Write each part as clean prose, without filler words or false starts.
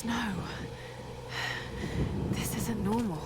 snow. This isn't normal.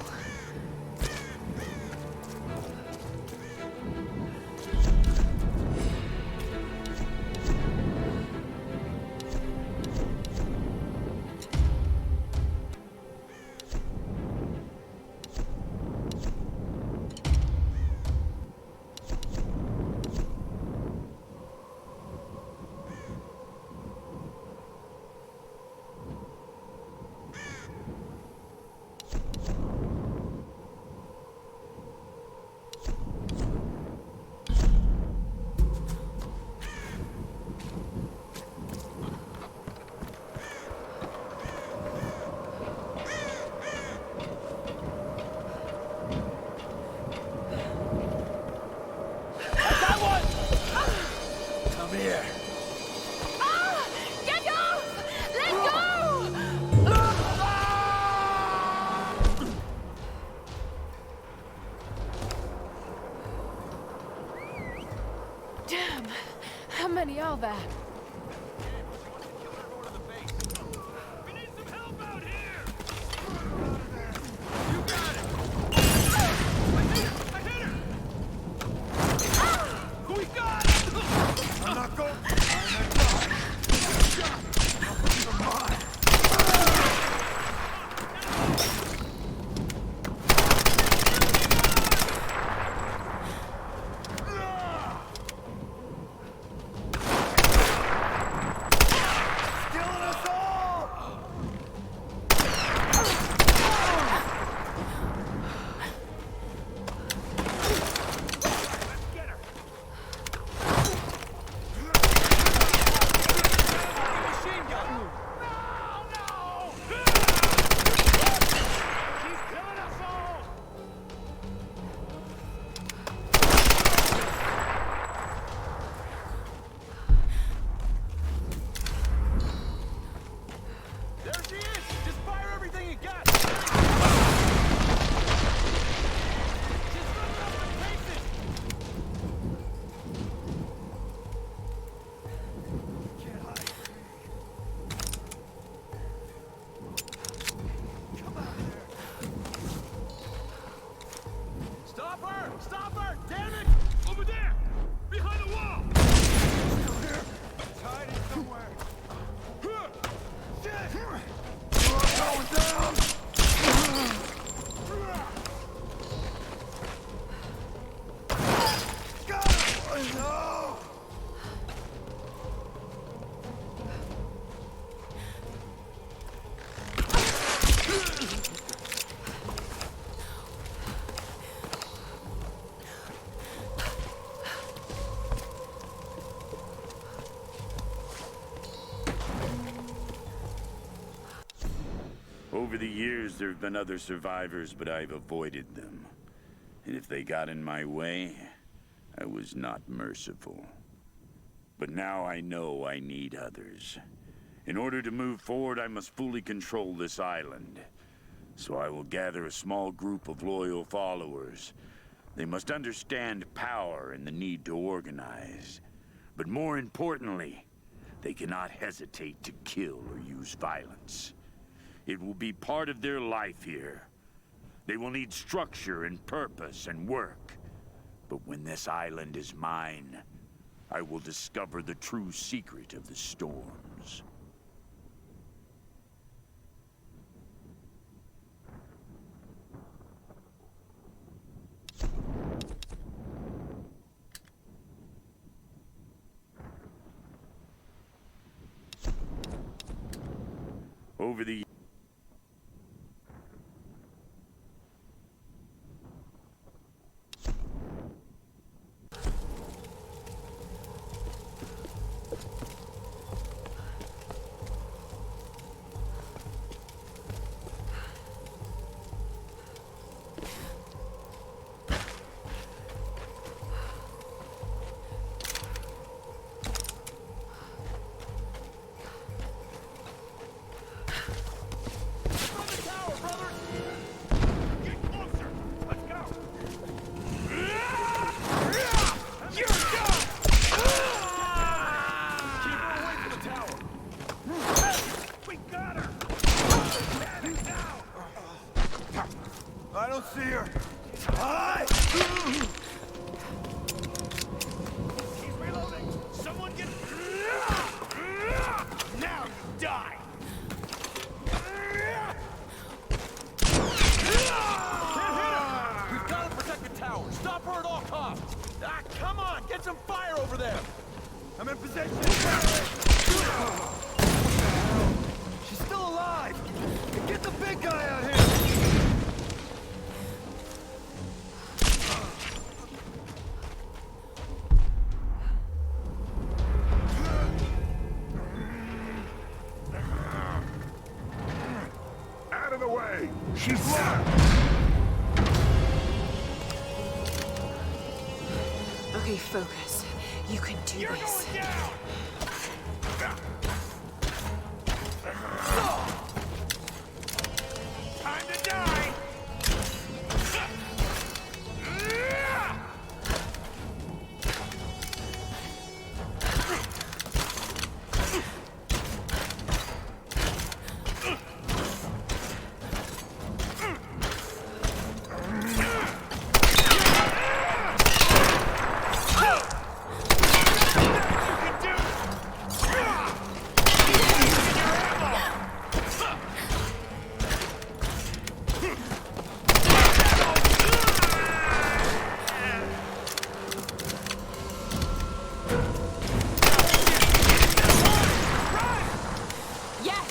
Damn! How many are there? Stop her! Damn it! Over there! Behind the wall! Still here? It's hiding somewhere. Shit! We're going down! Got him! No! Over the years, there have been other survivors, but I've avoided them. And if they got in my way, I was not merciful. But now I know I need others. In order to move forward, I must fully control this island. So I will gather a small group of loyal followers. They must understand power and the need to organize. But more importantly, they cannot hesitate to kill or use violence. It will be part of their life here. They will need structure and purpose and work. But when this island is mine, I will discover the true secret of the storms. Over the some fire over there! I'm in position! She's still alive! Get the big guy out here! Out of the way! She's locked! Okay, focus. You can do You're this. going down! Time to die! Yes!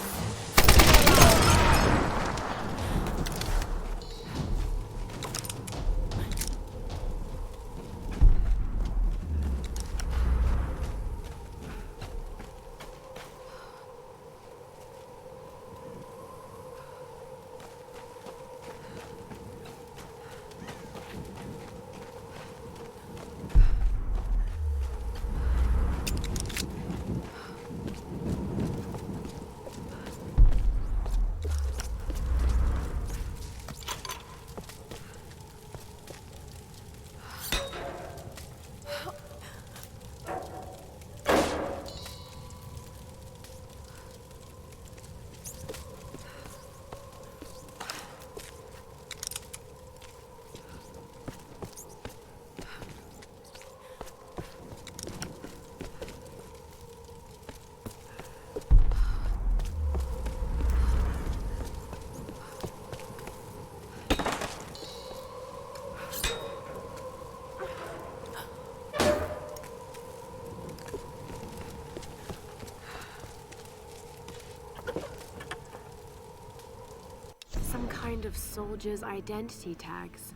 Some kind of soldier's identity tags.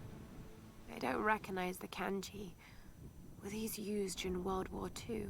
I don't recognize the kanji. Were these used during World War II?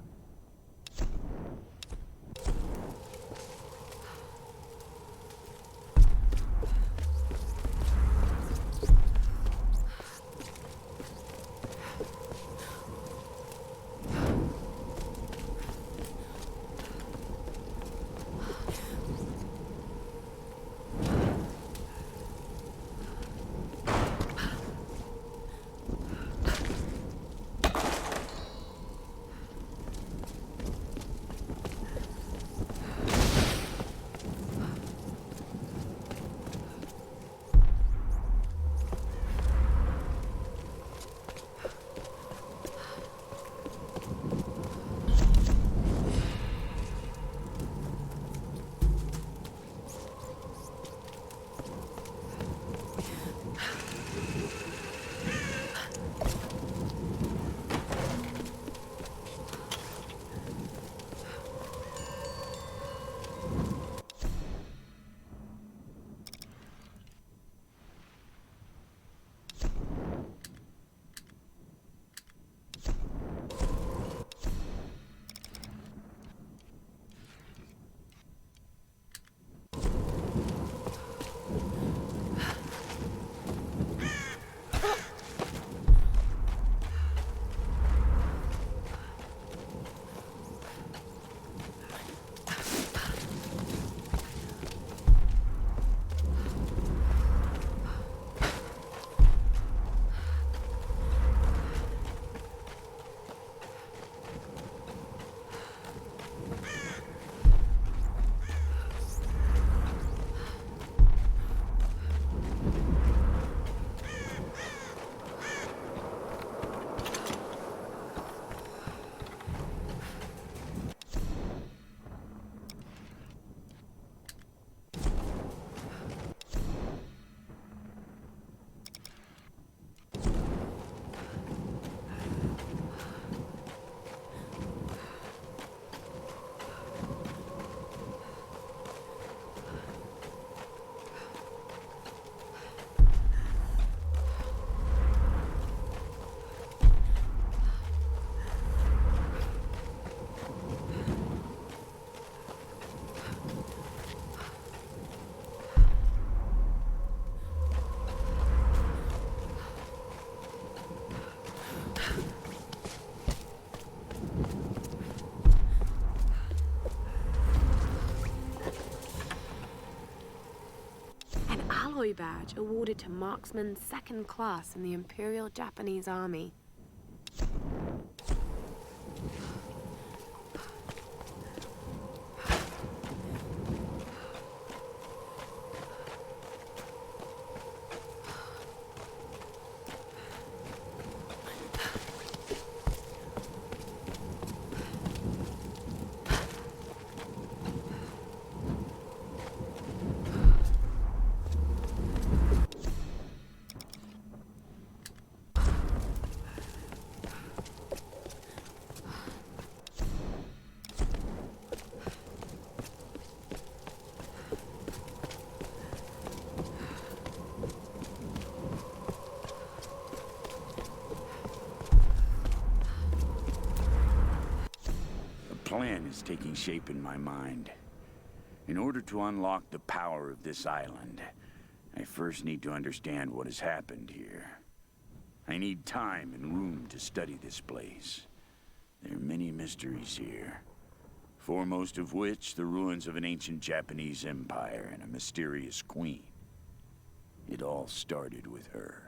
Joy Badge awarded to marksmen second class in the Imperial Japanese Army. A plan is taking shape in my mind. In order to unlock the power of this island, I first need to understand what has happened here. I need time and room to study this place. There are many mysteries here, foremost of which the ruins of an ancient Japanese empire and a mysterious queen. It all started with her.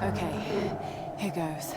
Okay, here goes.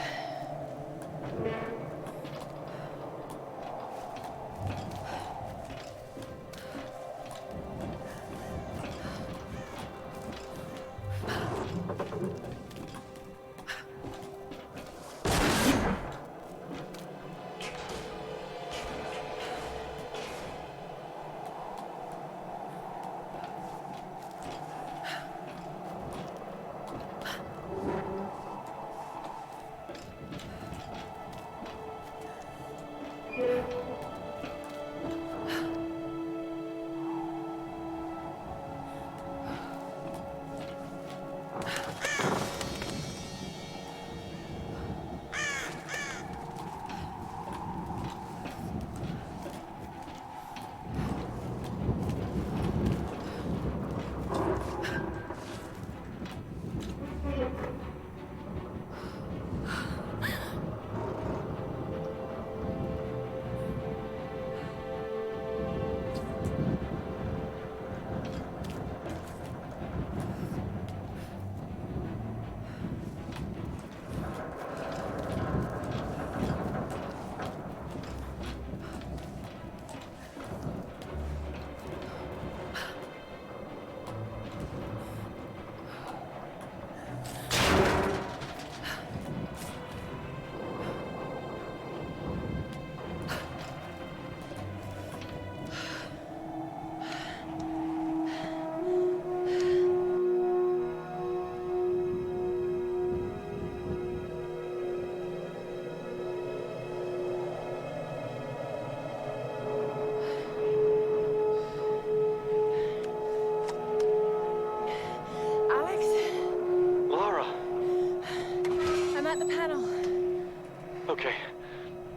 Okay.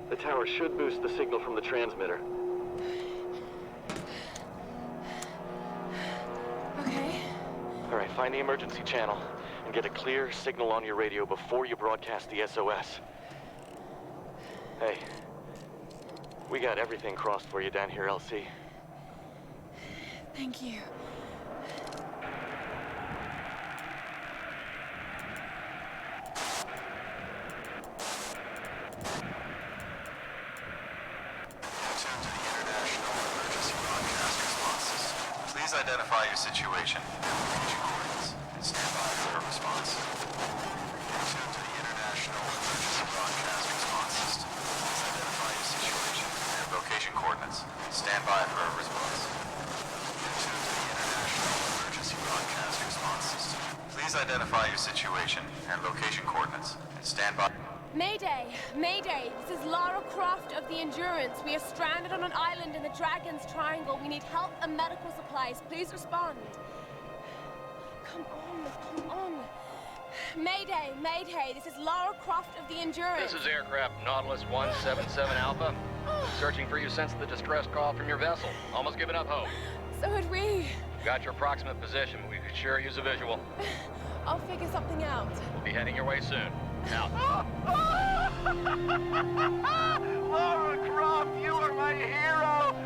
The tower should boost the signal from the transmitter. Okay. All right, find the emergency channel and get a clear signal on your radio before you broadcast the SOS. Hey, we got everything crossed for you down here, LC. Thank you. Identify your situation and repeat your coordinates. Stand by for a response. Tune to the International Emergency Broadcast Response System. location coordinates. Stand by for a response. You're tuned to the International Emergency Broadcast Response System. Please identify your situation and location coordinates, and stand by. Mayday! Mayday! This is Lara Croft of the Endurance. We are stranded on an island in the Dragon's Triangle. We need help and medical supplies. Please respond. Come on. Mayday! Mayday! This is Lara Croft of the Endurance. This is aircraft Nautilus 177 Alpha. Searching for you since the distress call from your vessel. Almost given up hope. So had we. Got your approximate position, but we could sure use a visual. I'll figure something out. We'll be heading your way soon. Out. Lara Croft, you are my hero!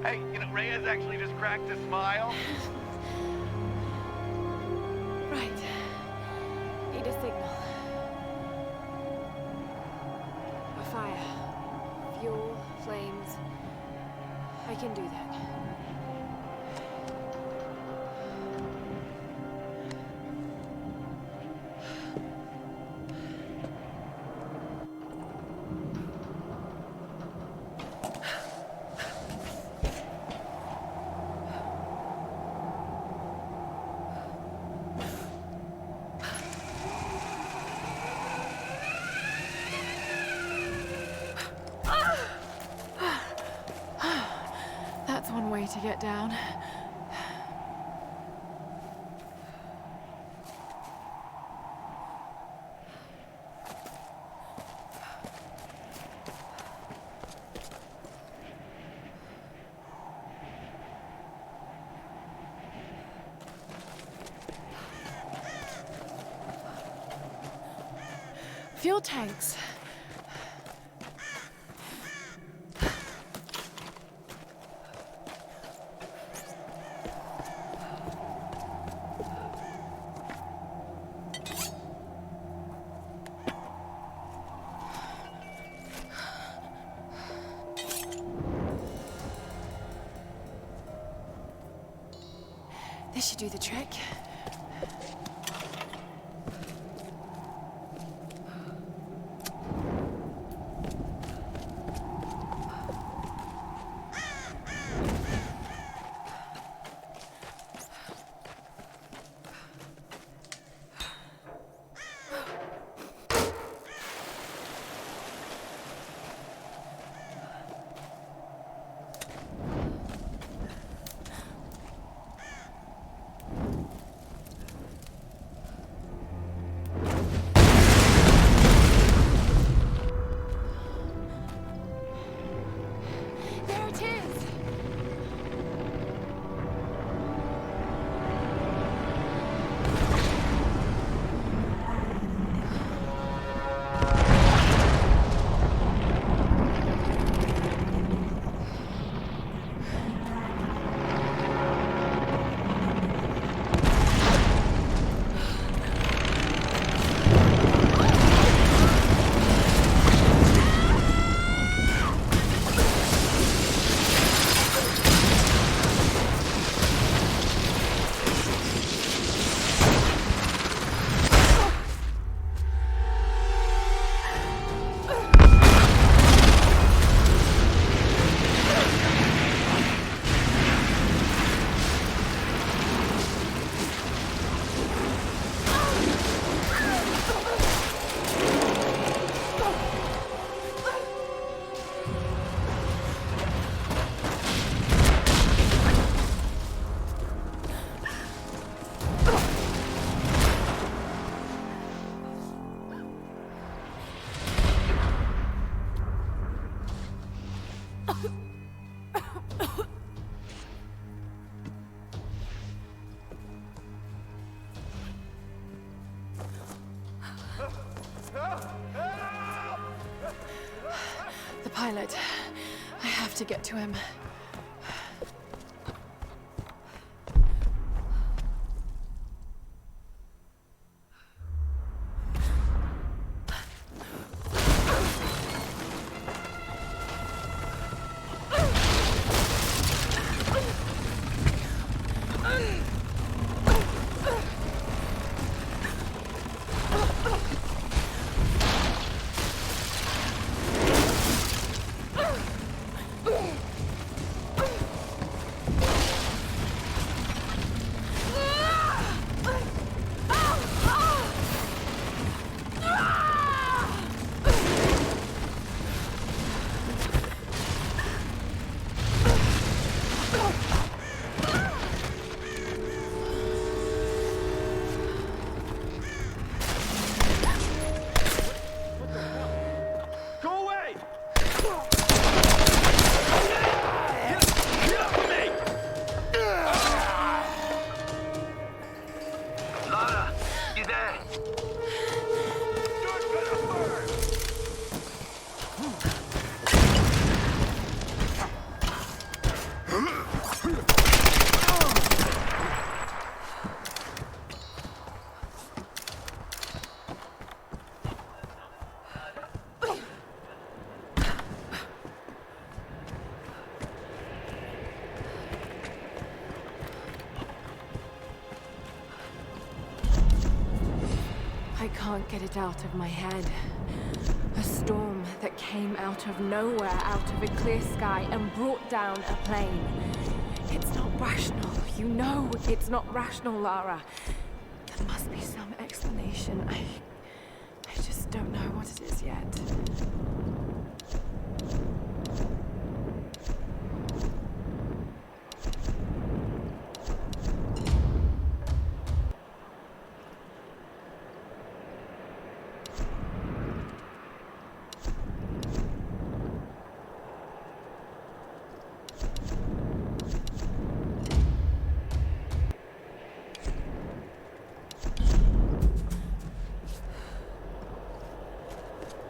Hey, you know, Reyes actually just cracked a smile. Right. Need a signal. A fire. Fuel, flames. I can do that. That's one way to get down. Fuel tanks. This should do the trick. The pilot. I have to get to him. can't get it out of my head. A storm that came out of nowhere, out of a clear sky, and brought down a plane. It's not rational. You know it's not rational, Lara. There must be some explanation. I just don't know what it is yet.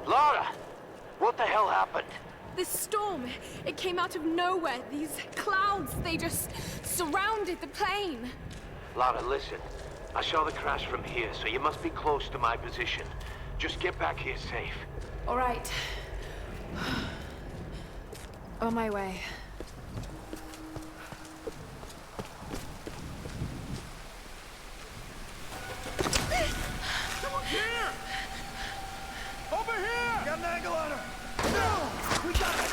Lara! What the hell happened? This storm, it came out of nowhere. These clouds, they just surrounded the plane. Lara, listen. I saw the crash from here, so you must be close to my position. Just get back here safe. All right. On my way. Here! Over here! Got an angle on her! No! We got it!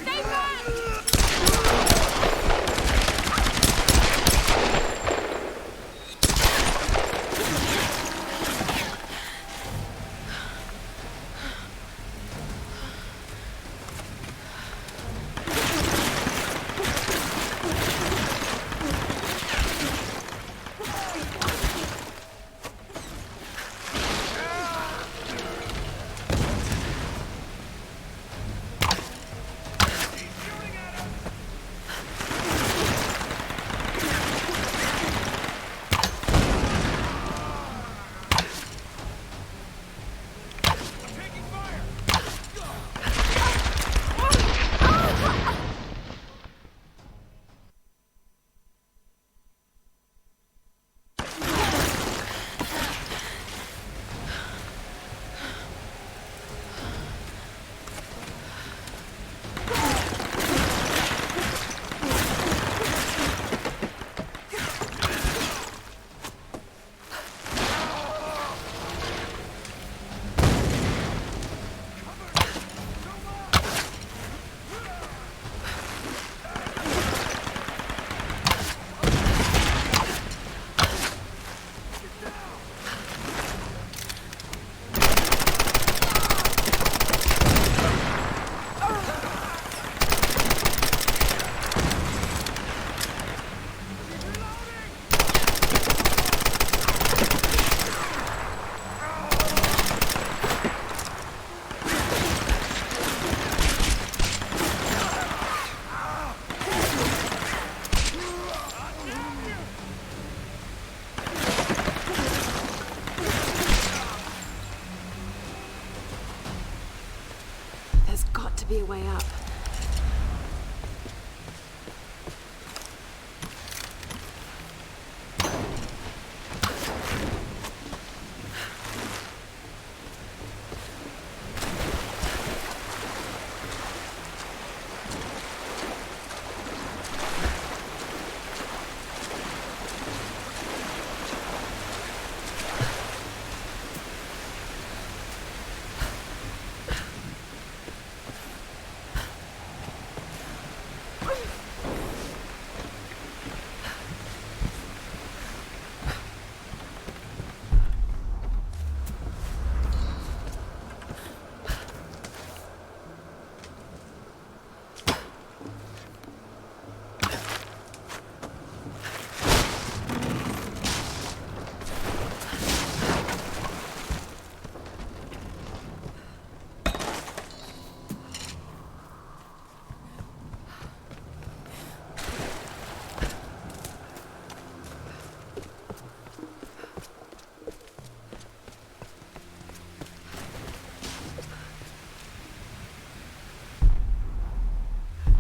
Stay back! There's got to be a way up.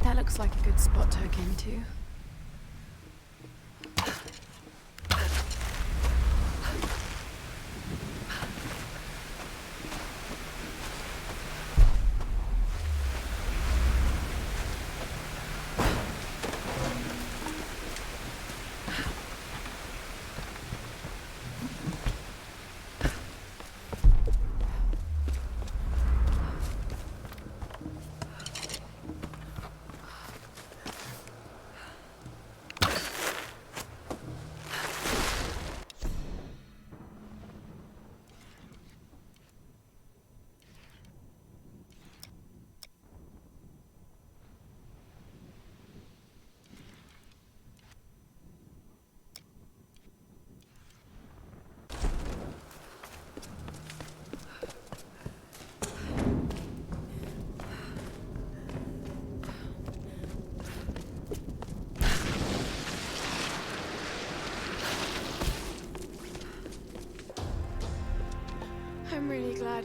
That looks like a good spot to hook into.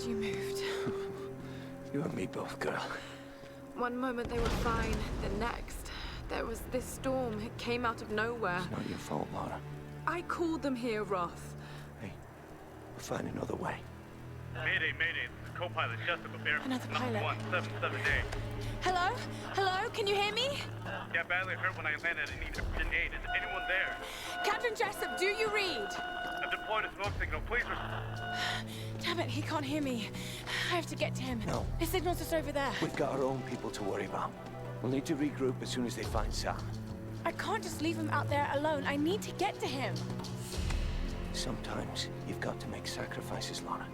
glad you moved. You and me both, girl. One moment they were fine, the next, there was this storm. It came out of nowhere. It's not your fault, Lara. I called them here, Roth. Hey, we'll find another way. Mayday, mayday. This is co-pilot Jessup of Air Another pilot. 177A. Hello? Hello? Can you hear me? Got badly hurt when I landed and need urgent aid. Is anyone there? Captain Jessup, do you read? I've deployed a smoke signal. Please Damn it, he can't hear me. I have to get to him. No. His signal's just over there. We've got our own people to worry about. We'll need to regroup as soon as they find Sam. I can't just leave him out there alone. I need to get to him. Sometimes you've got to make sacrifices, Lara.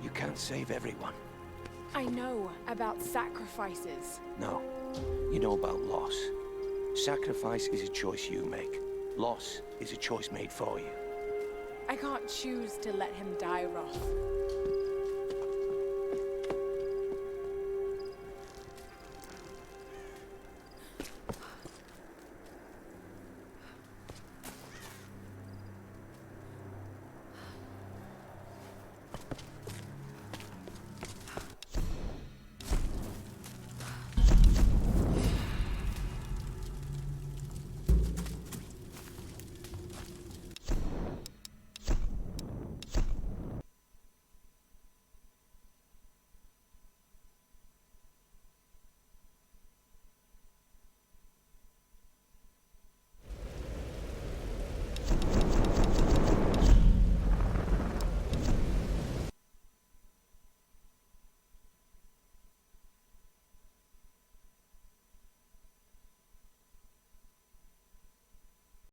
You can't save everyone. I know about sacrifices. No. You know about loss. Sacrifice is a choice you make. Loss is a choice made for you. I can't choose to let him die, Roth.